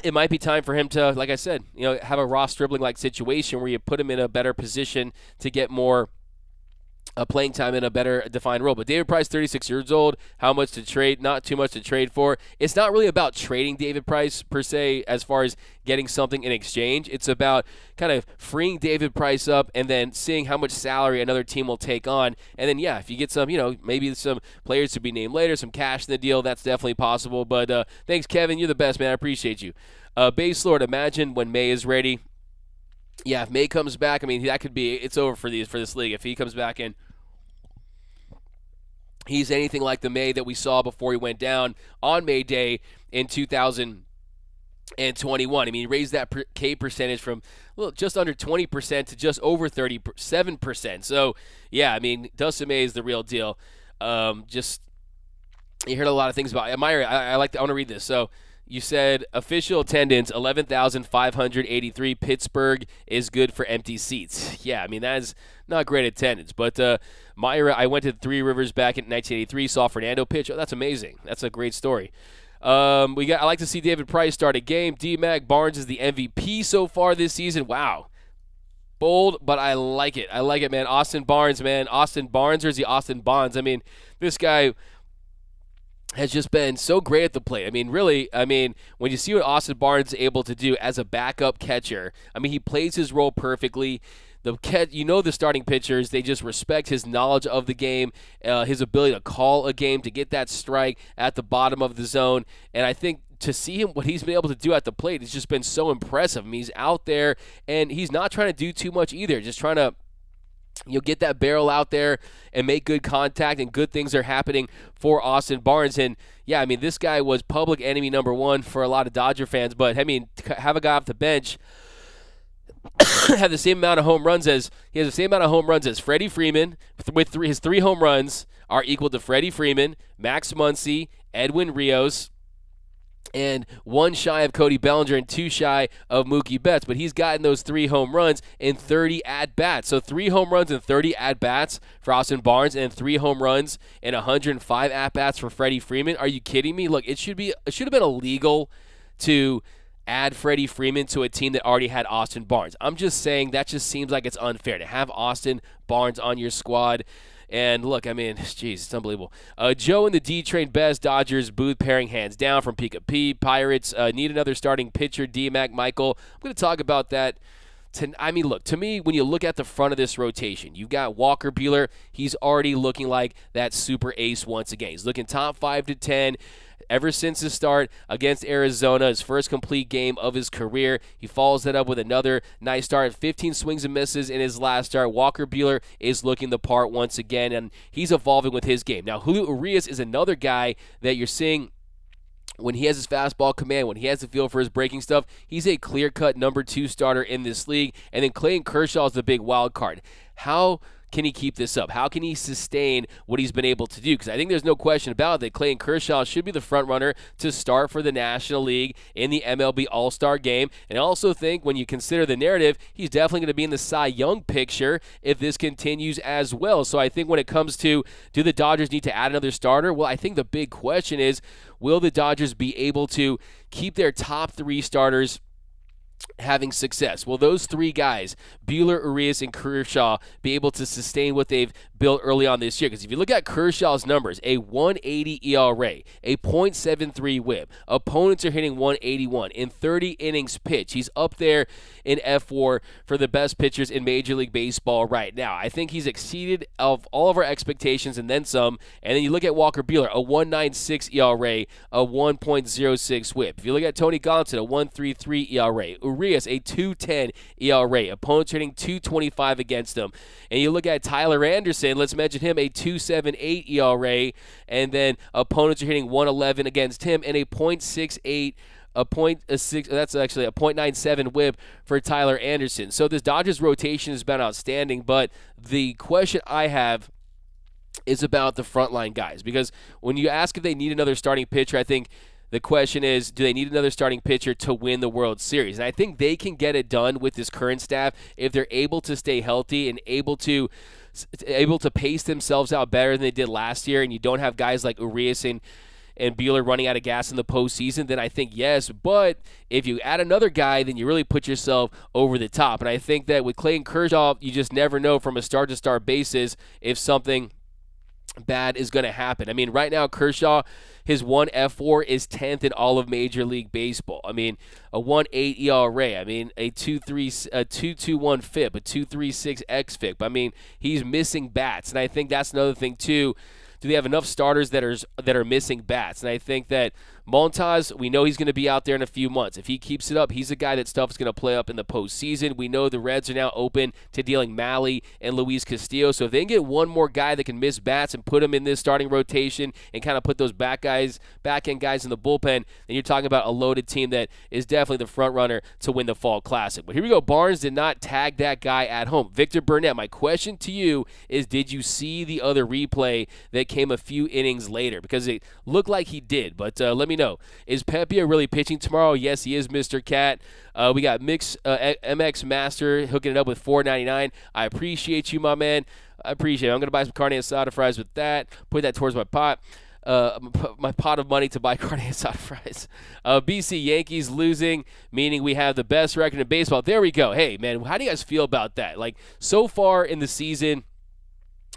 it might be time for him to, like I said, have a Ross Stribling-like situation where you put him in a better position to get more playing time in a better defined role. But David Price, 36 years old, how much to trade? Not too much to trade for. It's not really about trading David Price per se as far as getting something in exchange. It's about kind of freeing David Price up and then seeing how much salary another team will take on. And then, yeah, if you get some, maybe some players to be named later, some cash in the deal, that's definitely possible. But thanks, Kevin. You're the best, man. I appreciate you. Base Lord, imagine when May is ready. Yeah, if May comes back, I mean, that could be, it's over for this league. If he comes back in, he's anything like the May that we saw before he went down on May Day in 2021. I mean, he raised that K percentage from just under 20% to just over 37%. So, yeah, I mean, Dustin May is the real deal. You heard a lot of things about Myra. I want to read this. So, you said official attendance 11,583. Pittsburgh is good for empty seats. Yeah, I mean, that is not great attendance. But Myra, I went to Three Rivers back in 1983, saw Fernando pitch. Oh, that's amazing. That's a great story. I like to see David Price start a game. D-Mac Barnes is the MVP so far this season. Wow. Bold, but I like it. I like it, man. Austin Barnes, man. Austin Barnes, or is he Austin Bonds? I mean, this guy has just been so great at the plate. I mean, really, when you see what Austin Barnes is able to do as a backup catcher, I mean, he plays his role perfectly. The starting pitchers, they just respect his knowledge of the game, his ability to call a game, to get that strike at the bottom of the zone. And I think to see him, what he's been able to do at the plate, has just been so impressive. I mean, he's out there, and he's not trying to do too much either, just trying to get that barrel out there and make good contact, and good things are happening for Austin Barnes. And, yeah, I mean, this guy was public enemy number one for a lot of Dodger fans. But, I mean, have a guy off the bench have the same amount of home runs as Freddie Freeman, with his 3 home runs are equal to Freddie Freeman, Max Muncy, Edwin Rios, and 1 shy of Cody Bellinger and 2 shy of Mookie Betts. But he's gotten those 3 home runs in 30 at-bats. So 3 home runs and 30 at-bats for Austin Barnes, and 3 home runs and 105 at-bats for Freddie Freeman. Are you kidding me? Look, it should have been illegal to add Freddie Freeman to a team that already had Austin Barnes. I'm just saying that just seems like it's unfair to have Austin Barnes on your squad. And look, I mean, geez, it's unbelievable. Joe and the D-Train best. Dodgers booth pairing hands down from Pepiot. Pirates need another starting pitcher. D-Mac Michael. I'm going to talk about that. Look, to me, when you look at the front of this rotation, you've got Walker Buehler. He's already looking like that super ace once again. He's looking top 5 to 10. Ever since his start against Arizona, his first complete game of his career, he follows that up with another nice start. 15 swings and misses in his last start. Walker Buehler is looking the part once again, and he's evolving with his game. Now, Julio Urias is another guy that you're seeing when he has his fastball command, when he has the feel for his breaking stuff. He's a clear-cut number 2 starter in this league. And then Clayton Kershaw is the big wild card. How can he keep this up? How can he sustain what he's been able to do? Because I think there's no question about it that Clayton Kershaw should be the front runner to start for the National League in the MLB All-Star Game. And I also think when you consider the narrative, he's definitely going to be in the Cy Young picture if this continues as well. So I think when it comes to, do the Dodgers need to add another starter? Well, I think the big question is, will the Dodgers be able to keep their top 3 starters having success? Will those 3 guys, Buehler, Urias, and Kershaw, be able to sustain what they've built early on this year? Because if you look at Kershaw's numbers, a 180 ERA, a .73 whip, opponents are hitting 181 in 30 innings pitched. He's up there in F4 for the best pitchers in Major League Baseball right now. I think he's exceeded of all of our expectations and then some. And then you look at Walker Buehler, a 196 ERA, a 1.06 whip. If you look at Tony Gonsolin, a 1.33 ERA. Urias, a 2.10 ERA. Opponents hitting 2.25 against him. And you look at Tyler Anderson, let's mention him, a 2.78 ERA. And then opponents are hitting 1.11 against him, and a .68 that's actually a .97 whip for Tyler Anderson. So this Dodgers rotation has been outstanding, but the question I have is about the frontline guys. Because when you ask if they need another starting pitcher, I think the question is, do they need another starting pitcher to win the World Series? And I think they can get it done with this current staff if they're able to stay healthy and able to pace themselves out better than they did last year, and you don't have guys like Urias and Buehler running out of gas in the postseason, then I think yes. But if you add another guy, then you really put yourself over the top. And I think that with Clayton Kershaw, you just never know from a start-to-start basis if something bad is going to happen. I mean, right now, Kershaw, his 1.F4 is 10th in all of Major League Baseball. I mean, a 1.8 ERA. I mean, a 2.21 FIP, a 2.36 xFIP. I mean, he's missing bats, and I think that's another thing too. Do they have enough starters that are missing bats? And I think that Montas, we know he's going to be out there in a few months. If he keeps it up, he's a guy that stuff's going to play up in the postseason. We know the Reds are now open to dealing Malley and Luis Castillo. So if they can get one more guy that can miss bats and put him in this starting rotation and kind of put those back-end guys in the bullpen, then you're talking about a loaded team that is definitely the front runner to win the Fall Classic. But here we go. Barnes did not tag that guy at home. Victor Burnett, my question to you is, did you see the other replay that came a few innings later? Because it looked like he did, but let me know. Is Pepiot really pitching tomorrow? Yes, he is, Mr. Cat. We got MX Master hooking it up with $4.99. I appreciate you, my man. I appreciate it. I'm going to buy some carne asada fries with that. Put that towards my pot. My pot of money to buy carne asada fries. BC Yankees losing, meaning we have the best record in baseball. There we go. Hey, man, how do you guys feel about that? Like, so far in the season,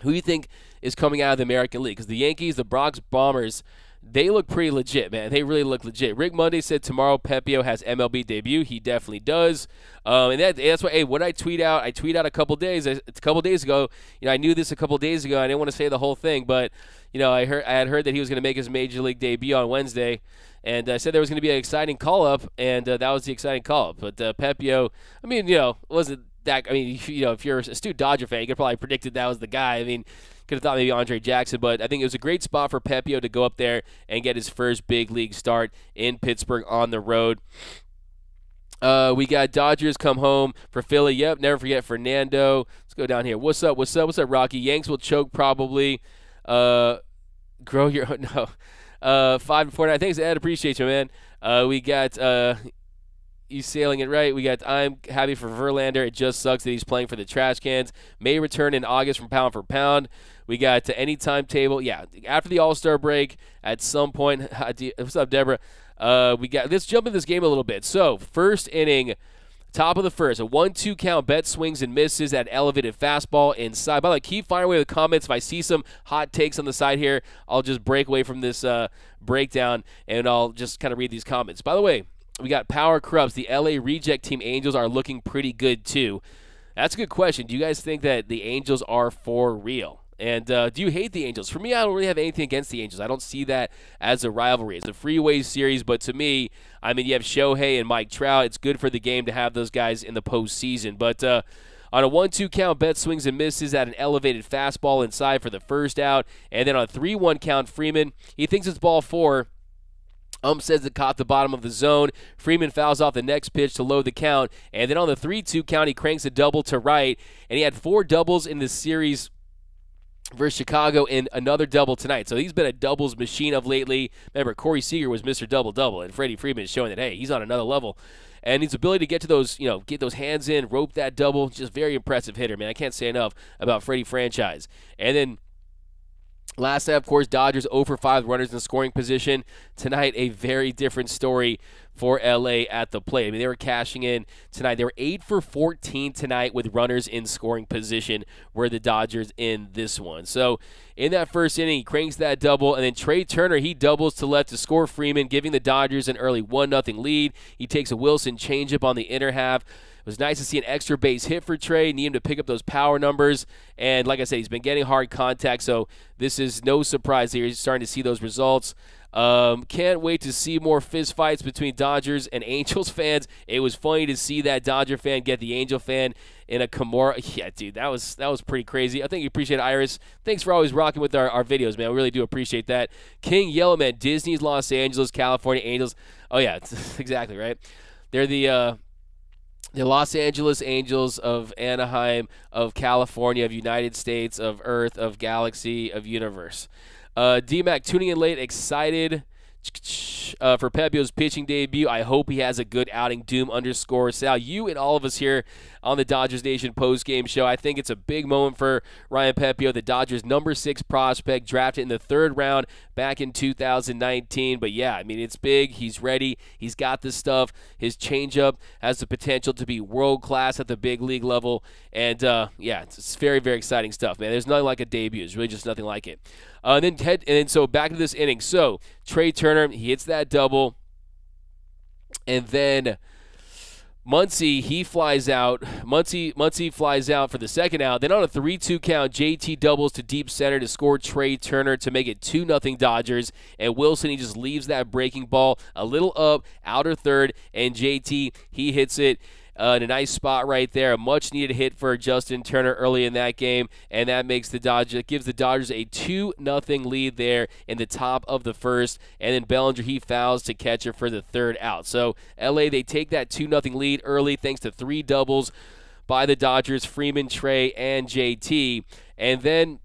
who do you think is coming out of the American League? Because the Yankees, the Bronx Bombers, they look pretty legit, man. They really look legit. Rick Monday said tomorrow Pepiot has MLB debut. He definitely does. And that's why, hey, what I tweet out a couple days ago. You know, I knew this a couple days ago. I didn't want to say the whole thing, but you know, I had heard that he was going to make his Major League debut on Wednesday, and I said there was going to be an exciting call-up, and that was the exciting call-up. But Pepiot, I mean, you know, wasn't that? I mean, you know, if you're a astute Dodger fan, you could probably predicted that was the guy. I mean, could have thought maybe Andre Jackson, but I think it was a great spot for Pepiot to go up there and get his first big league start in Pittsburgh on the road. We got Dodgers come home for Philly. Yep, never forget Fernando. Let's go down here. What's up, Rocky? Yanks will choke probably. Grow your no. 5-4. Thanks, Ed. Appreciate you, man. We got you sailing it right. We got I'm happy for Verlander. It just sucks that he's playing for the trash cans. May return in August from pound for pound. We got any timetable. Yeah, after the All-Star break at some point. What's up, Deborah? Let's jump in this game a little bit. So, first inning, top of the first, a 1-2 count. Bet swings and misses at elevated fastball inside. By the way, keep firing away with comments. If I see some hot takes on the side here, I'll just break away from this breakdown and I'll just kind of read these comments. By the way, we got Power Corrupts. The LA Reject Team Angels are looking pretty good too. That's a good question. Do you guys think that the Angels are for real? And do you hate the Angels? For me, I don't really have anything against the Angels. I don't see that as a rivalry. It's a freeway series, but to me, I mean, you have Shohei and Mike Trout. It's good for the game to have those guys in the postseason. But on a 1-2 count, Bet swings and misses at an elevated fastball inside for the first out. And then on a 3-1 count, Freeman, he thinks it's ball 4. Says it caught the bottom of the zone. Freeman fouls off the next pitch to load the count. And then on the 3-2 count, he cranks a double to right. And he had 4 doubles in this series versus Chicago and another double tonight. So he's been a doubles machine of lately. Remember, Corey Seager was Mr. Double-Double, and Freddie Freeman is showing that, hey, he's on another level. And his ability to get to those, get those hands in, rope that double, just very impressive hitter, man. I can't say enough about Freddie Franchise. And then last night, of course, Dodgers 0 for 5 runners in scoring position. Tonight, a very different story for LA at the plate. I mean, they were cashing in tonight. They were 8 for 14 tonight with runners in scoring position, were the Dodgers in this one. So in that first inning, he cranks that double, and then Trey Turner, he doubles to left to score Freeman, giving the Dodgers an early 1-0 lead. He takes a Wilson changeup on the inner half. It was nice to see an extra base hit for Trey. Need him to pick up those power numbers. And like I said, he's been getting hard contact, so this is no surprise here. He's starting to see those results. Can't wait to see more fist fights between Dodgers and Angels fans. It was funny to see that Dodger fan get the Angel fan in a Kimura. Yeah, dude, that was pretty crazy. I think you appreciate it, Iris. Thanks for always rocking with our videos, man. We really do appreciate that. King Yellowman, Disney's Los Angeles, California Angels. Oh, yeah, exactly, right? They're the Los Angeles Angels of Anaheim, of California, of United States, of Earth, of Galaxy, of Universe. D-Mac tuning in late, excited for Pepiot's pitching debut. I hope he has a good outing. Doom_Sal. You and all of us here on the Dodgers Nation post-game show. I think it's a big moment for Ryan Pepiot, the Dodgers' number 6 prospect, drafted in the 3rd round back in 2019. But yeah, I mean, it's big. He's ready. He's got the stuff. His changeup has the potential to be world-class at the big league level. And yeah, it's very, very exciting stuff, man. There's nothing like a debut. There's really just nothing like it. And then so back to this inning. So Trey Turner, he hits that double. And then Muncy, he flies out. Muncy flies out for the second out. Then on a 3-2 count, JT doubles to deep center to score Trey Turner to make it 2-0 Dodgers. And Wilson, he just leaves that breaking ball a little up, outer third, and JT, he hits it in a nice spot right there. A much-needed hit for Justin Turner early in that game, and that gives the Dodgers a 2-0 lead there in the top of the first. And then Bellinger, he fouls to catcher for the 3rd out. So LA, they take that 2-0 lead early thanks to 3 doubles by the Dodgers, Freeman, Trey, and JT. And then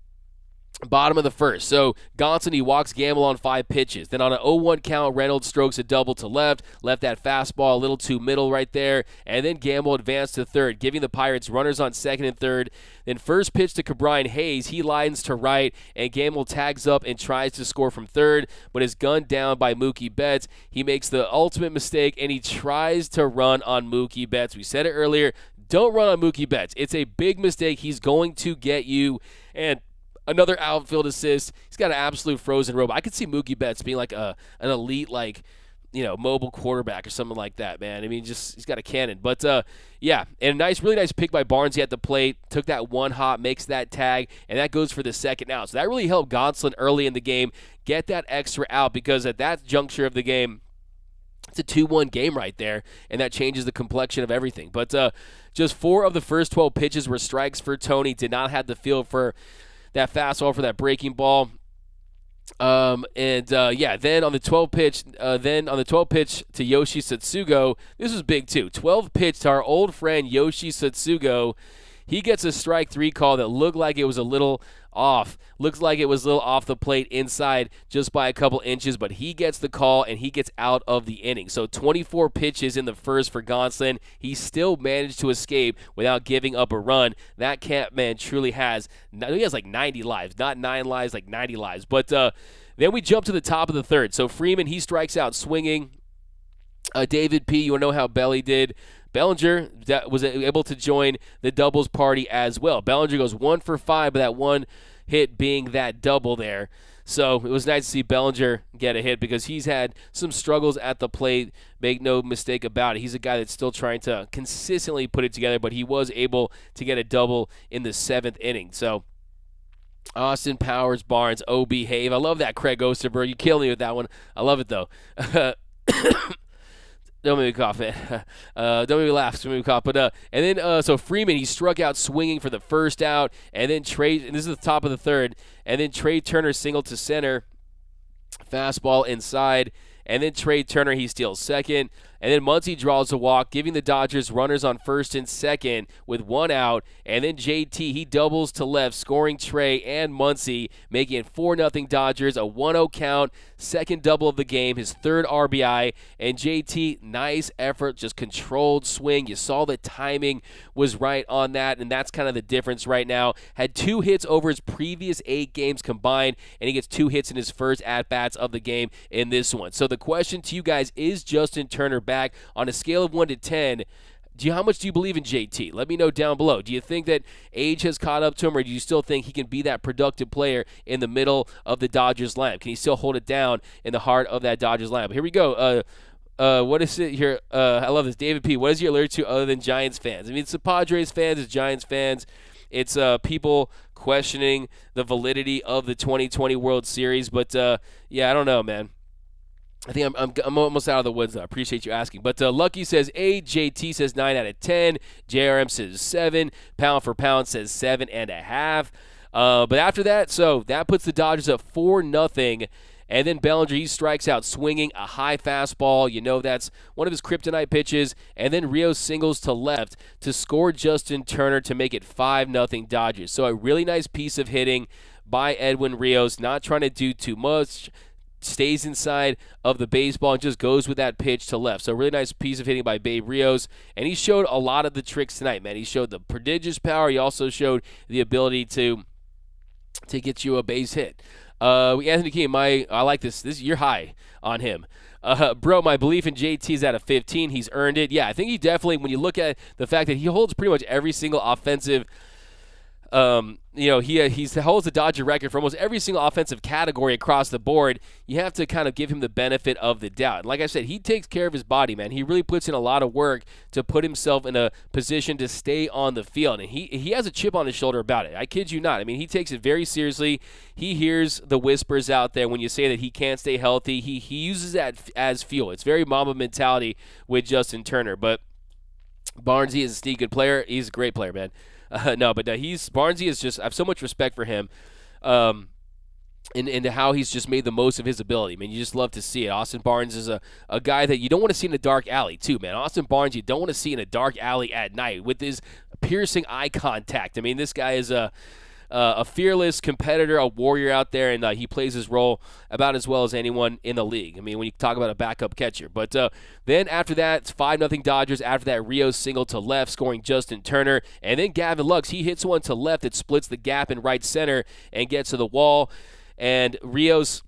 bottom of the first. So Gonsolin, he walks Gamble on 5 pitches. Then on an 0-1 count, Reynolds strokes a double to left that fastball a little too middle right there, and then Gamble advanced to third, giving the Pirates runners on second and third. Then first pitch to Cabrine Hayes, he lines to right, and Gamble tags up and tries to score from third, but is gunned down by Mookie Betts. He makes the ultimate mistake, and he tries to run on Mookie Betts. We said it earlier, don't run on Mookie Betts. It's a big mistake. He's going to get you, and another outfield assist. He's got an absolute frozen robot. I could see Mookie Betts being like an elite, mobile quarterback or something like that, man. I mean, he's got a cannon. But, yeah, and really nice pick by Barnes at the plate. Took that one hop, makes that tag, and that goes for the second out. So that really helped Gonslin early in the game get that extra out, because at that juncture of the game, it's a 2-1 game right there, and that changes the complexion of everything. But just 4 of the first 12 pitches were strikes for Tony. Did not have the feel for that fastball, for that breaking ball. Then on the 12 pitch, to Yoshi Satsugo, this was big too. 12 pitch to our old friend Yoshi Satsugo. He gets a strike 3 call that looked like it was a little off. Looks like it was a little off the plate inside just by a couple inches, but he gets the call and he gets out of the inning. So 24 pitches in the first for Gonslin. He still managed to escape without giving up a run. That Campman truly has like 90 lives, not 9 lives, like 90 lives. But then we jump to the top of the third. So Freeman, he strikes out swinging. David P., you want to know how Belly did? Bellinger was able to join the doubles party as well. Bellinger goes 1 for 5, but that one hit being that double there. So it was nice to see Bellinger get a hit, because he's had some struggles at the plate. Make no mistake about it. He's a guy that's still trying to consistently put it together, but he was able to get a double in the 7th inning. So Austin Powers, Barnes, behave. I love that, Craig Osterberg. You killed me with that one. I love it, though. Don't make me cough, man. Don't make me laugh. Don't make me cough. But and then so Freeman, he struck out swinging for the first out, and then and this is the top of the third, and then Trey Turner singled to center, fastball inside, and then Trey Turner, he steals second, and then Muncy draws a walk, giving the Dodgers runners on first and second with 1 out, and then JT, he doubles to left, scoring Trey and Muncy, making it 4-0 Dodgers, a 1-0 count, second double of the game, his 3rd RBI, and JT, nice effort, just controlled swing. You saw the timing was right on that, and that's kind of the difference right now. Had 2 hits over his previous 8 games combined, and he gets 2 hits in his first at-bats of the game in this one. So the question to you guys, is Justin Turner back? On a scale of 1 to 10, how much do you believe in JT? Let me know down below. Do you think that age has caught up to him, or do you still think he can be that productive player in the middle of the Dodgers lineup? Can he still hold it down in the heart of that Dodgers lineup? Here we go. What is it here? I love this. David P., what is he allergic to other than Giants fans? I mean, it's the Padres fans, it's Giants fans. It's people questioning the validity of the 2020 World Series. But, yeah, I don't know, man. I think I'm almost out of the woods, though. I appreciate you asking. But Lucky says 8, JT says 9 out of 10, JRM says 7, Pound for Pound says 7.5. But after that, so that puts the Dodgers up 4-0. And then Bellinger, he strikes out swinging a high fastball. You know that's one of his kryptonite pitches. And then Rios singles to left to score Justin Turner to make it 5-0 Dodgers. So a really nice piece of hitting by Edwin Rios, not trying to do too much, stays inside of the baseball and just goes with that pitch to left. So really nice piece of hitting by Babe Rios, and he showed a lot of the tricks tonight, man. He showed the prodigious power. He also showed the ability to get you a base hit. Anthony King, I like this. You're high on him. Bro, my belief in JT is at a 15. He's earned it. Yeah, I think he definitely, when you look at the fact that he holds pretty much every single offensive, he holds the Dodger record for almost every single offensive category across the board. You have to kind of give him the benefit of the doubt. And like I said, he takes care of his body, man. He really puts in a lot of work to put himself in a position to stay on the field. And he has a chip on his shoulder about it. I kid you not. I mean, he takes it very seriously. He hears the whispers out there when you say that he can't stay healthy. He uses that as fuel. It's very Mamba mentality with Justin Turner. But Barnesy is a sneaky good player. He's a great player, man. Barnesy is just, I have so much respect for him, and how he's just made the most of his ability. I mean, you just love to see it. Austin Barnes is a guy that you don't want to see in a dark alley, too, man. Austin Barnes, you don't want to see in a dark alley at night with his piercing eye contact. I mean, this guy is a fearless competitor, a warrior out there, and he plays his role about as well as anyone in the league. I mean, when you talk about a backup catcher. But then after that, it's 5-0 Dodgers. After that, Rios single to left, scoring Justin Turner. And then Gavin Lux, he hits one to left that splits the gap in right center and gets to the wall. And Rios,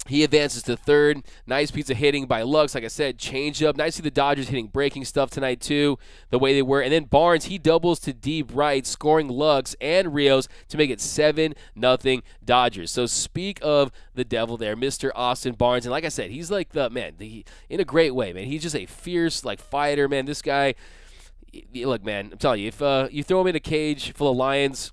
he advances to third. Nice piece of hitting by Lux. Like I said, change up. Nice to see the Dodgers hitting breaking stuff tonight, too, the way they were. And then Barnes, he doubles to deep right, scoring Lux and Rios to make it 7-0 Dodgers. So speak of the devil there, Mr. Austin Barnes. And like I said, he's like in a great way, man. He's just a fierce, fighter, man. This guy, look, man, I'm telling you, if you throw him in a cage full of lions,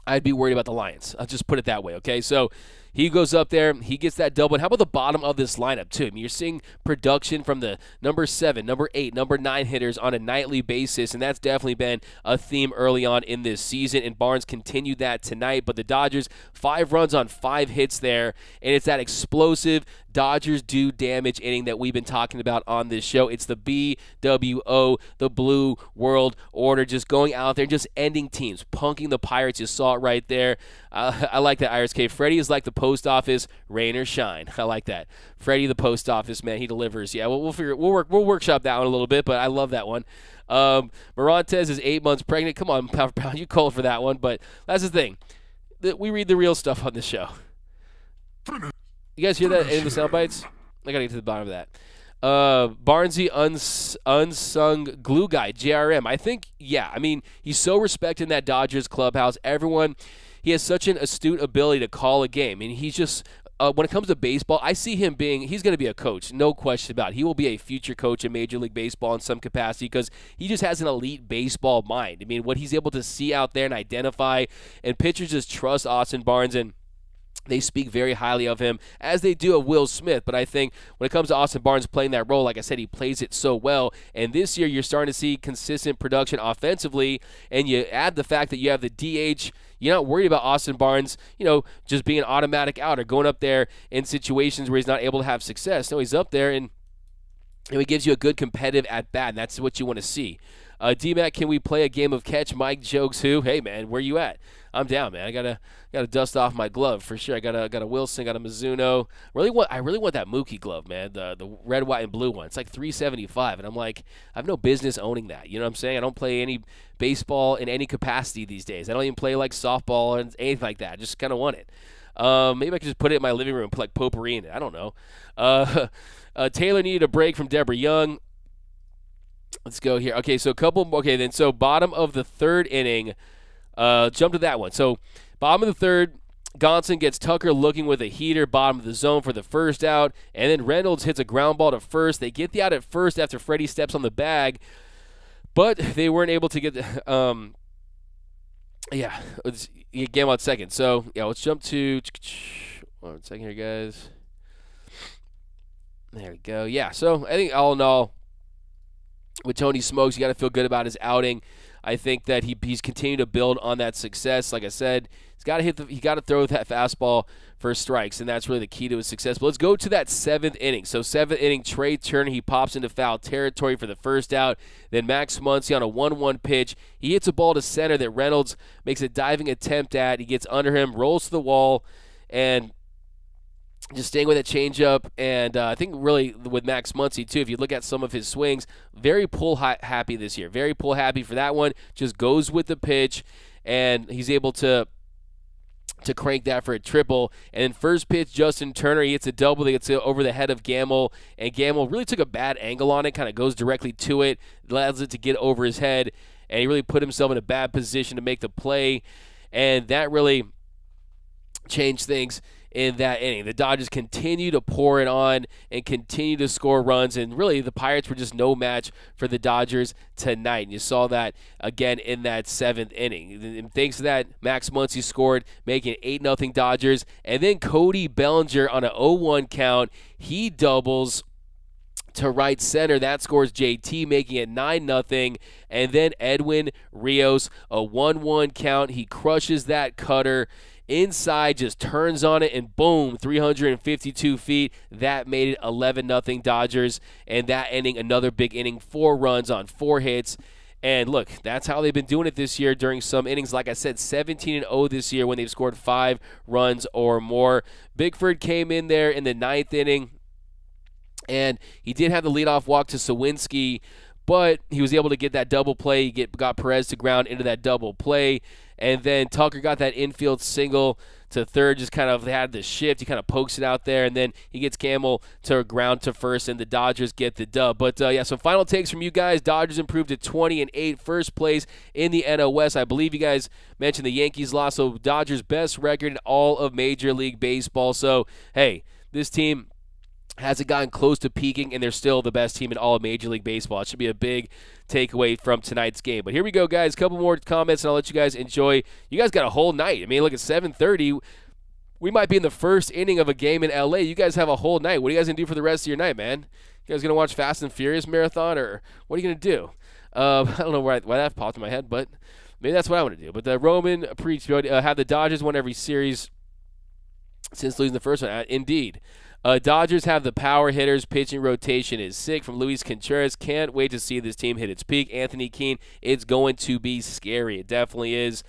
I'd be worried about the Lions. I'll just put it that way, okay? So he goes up there. He gets that double. And how about the bottom of this lineup, too? I mean, you're seeing production from the number 7, number 8, number 9 hitters on a nightly basis, and that's definitely been a theme early on in this season, and Barnes continued that tonight. But the Dodgers, 5 runs on 5 hits there, and it's that explosive Dodgers do damage inning that we've been talking about on this show. It's the BWO, the Blue World Order, just going out there and just ending teams, punking the Pirates. You saw it right there. I like that, Iris K. Freddie is like the post office, rain or shine. I like that. Freddie the post office, man, he delivers. Yeah, we'll workshop that one a little bit, but I love that one. Morontes is 8 months pregnant. Come on, Power Pound, you cold for that one, but that's the thing. We read the real stuff on this show. You guys hear that? Any of the sound bites? I got to get to the bottom of that. Barnesy, unsung glue guy, JRM. I think, yeah, I mean, he's so respected in that Dodgers clubhouse. He has such an astute ability to call a game. And he's just, when it comes to baseball, I see him he's going to be a coach, no question about it. He will be a future coach in Major League Baseball in some capacity because he just has an elite baseball mind. I mean, what he's able to see out there and identify, and pitchers just trust Austin Barnes, and they speak very highly of him, as they do of Will Smith. But I think when it comes to Austin Barnes playing that role, like I said, he plays it so well. And this year you're starting to see consistent production offensively, and you add the fact that you have the DH. You're not worried about Austin Barnes, just being an automatic out or going up there in situations where he's not able to have success. No, he's up there, and he gives you a good competitive at-bat, and that's what you want to see. D-Mac, can we play a game of catch? Mike jokes who? Hey, man, where you at? I'm down, man. I gotta dust off my glove for sure. I got a Wilson, got a Mizuno. I really want that Mookie glove, man. The red, white, and blue one. It's like $375, and I'm like, I have no business owning that. You know what I'm saying? I don't play any baseball in any capacity these days. I don't even play like softball and anything like that. I just kind of want it. Maybe I could just put it in my living room and put like potpourri in it. I don't know. Taylor needed a break from Deborah Young. Let's go here. Okay, so bottom of the third inning. Jump to that one. So bottom of the third, Gonslin gets Tucker looking with a heater, bottom of the zone for the first out, and then Reynolds hits a ground ball to first. They get the out at first after Freddie steps on the bag, but they weren't able to get the game on second. So let's jump to 1 second here, guys. There we go. Yeah, so I think all in all, with Tony Smokes, you got to feel good about his outing. I think that he's continued to build on that success. Like I said, he got to throw that fastball for strikes, and that's really the key to his success. But let's go to that 7th inning. So 7th inning, Trey Turner, he pops into foul territory for the first out. Then Max Muncy on a 1-1 pitch. He hits a ball to center that Reynolds makes a diving attempt at. He gets under him, rolls to the wall, and just staying with a changeup, and I think really with Max Muncy too. If you look at some of his swings, very pull happy this year. Very pull happy for that one. Just goes with the pitch, and he's able to crank that for a triple. And then first pitch, Justin Turner, he hits a double that gets over the head of Gamble, and Gamble really took a bad angle on it, kind of goes directly to it, allows it to get over his head, and he really put himself in a bad position to make the play, and that really changed things in that inning. The Dodgers continue to pour it on and continue to score runs, and really the Pirates were just no match for the Dodgers tonight. And you saw that again in that 7th inning. And thanks to that, Max Muncy scored, making it 8-0 Dodgers. And then Cody Bellinger on an 0-1 count, he doubles to right center. That scores JT, making it 9-0. And then Edwin Rios, a 1-1 count. He crushes that cutter inside, just turns on it, and boom, 352 feet. That made it 11-0 Dodgers. And that inning, another big inning, 4 runs on 4 hits. And look, that's how they've been doing it this year during some innings. Like I said, 17-0 this year when they've scored 5 runs or more. Bickford came in there in the 9th inning, and he did have the leadoff walk to Sawinski, but he was able to get that double play. He got Perez to ground into that double play. And then Tucker got that infield single to third, just kind of had the shift. He kind of pokes it out there, and then he gets Gamble to ground to first, and the Dodgers get the dub. But, yeah, some final takes from you guys. Dodgers improved to 20-8, first place in the NL West. I believe you guys mentioned the Yankees lost, so Dodgers' best record in all of Major League Baseball. So, hey, this team hasn't gotten close to peaking, and they're still the best team in all of Major League Baseball. It should be a big takeaway from tonight's game. But here we go, guys. A couple more comments, and I'll let you guys enjoy. You guys got a whole night. I mean, look, at 7:30. We might be in the first inning of a game in L.A. You guys have a whole night. What are you guys going to do for the rest of your night, man? You guys going to watch Fast and Furious marathon, or what are you going to do? I don't know why that popped in my head, but maybe that's what I want to do. But the Roman preached, have the Dodgers won every series since losing the first one. Indeed. Dodgers have the power hitters. Pitching rotation is sick from Luis Contreras. Can't wait to see this team hit its peak. Anthony Keane, it's going to be scary. It definitely is.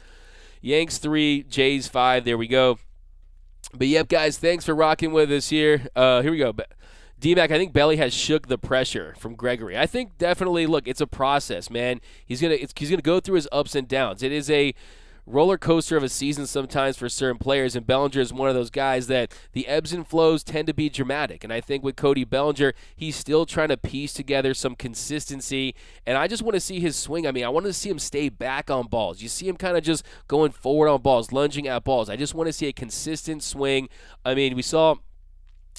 Yanks 3, Jays 5. There we go. But, yep, guys, thanks for rocking with us here. Here we go. D-Mac, I think Belly has shook the pressure from Gregory. I think definitely, look, it's a process, man. He's gonna go through his ups and downs. It is a roller coaster of a season sometimes for certain players, and Bellinger is one of those guys that the ebbs and flows tend to be dramatic. And I think with Cody Bellinger, he's still trying to piece together some consistency, and I just want to see his swing. I mean, I want to see him stay back on balls. You see him kind of just going forward on balls, lunging at balls. I just want to see a consistent swing. I mean, we saw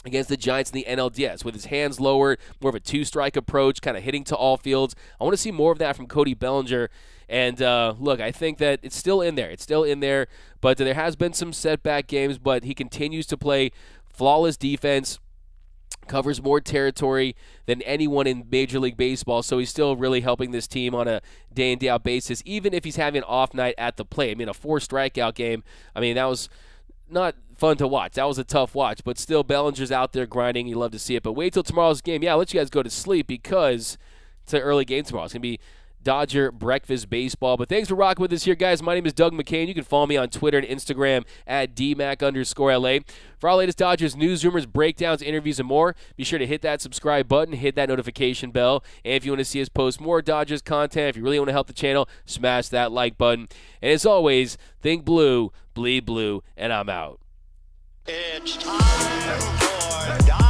against the Giants in the NLDS with his hands lowered, more of a 2-strike approach, kind of hitting to all fields. I want to see more of that from Cody Bellinger. And, look, I think that it's still in there. It's still in there. But there has been some setback games, but he continues to play flawless defense, covers more territory than anyone in Major League Baseball. So he's still really helping this team on a day-in, day-out basis, even if he's having an off night at the plate. I mean, a 4-strikeout game, I mean, that was not fun to watch. That was a tough watch. But still, Bellinger's out there grinding. You love to see it. But wait till tomorrow's game. Yeah, I'll let you guys go to sleep because it's an early game tomorrow. It's going to be Dodger Breakfast Baseball. But thanks for rocking with us here, guys. My name is Doug McCain. You can follow me on Twitter and Instagram at DMac_LA. For our latest Dodgers news, rumors, breakdowns, interviews, and more, be sure to hit that subscribe button, hit that notification bell. And if you want to see us post more Dodgers content, if you really want to help the channel, smash that like button. And as always, think blue, bleed blue, and I'm out. It's time for Dodgers.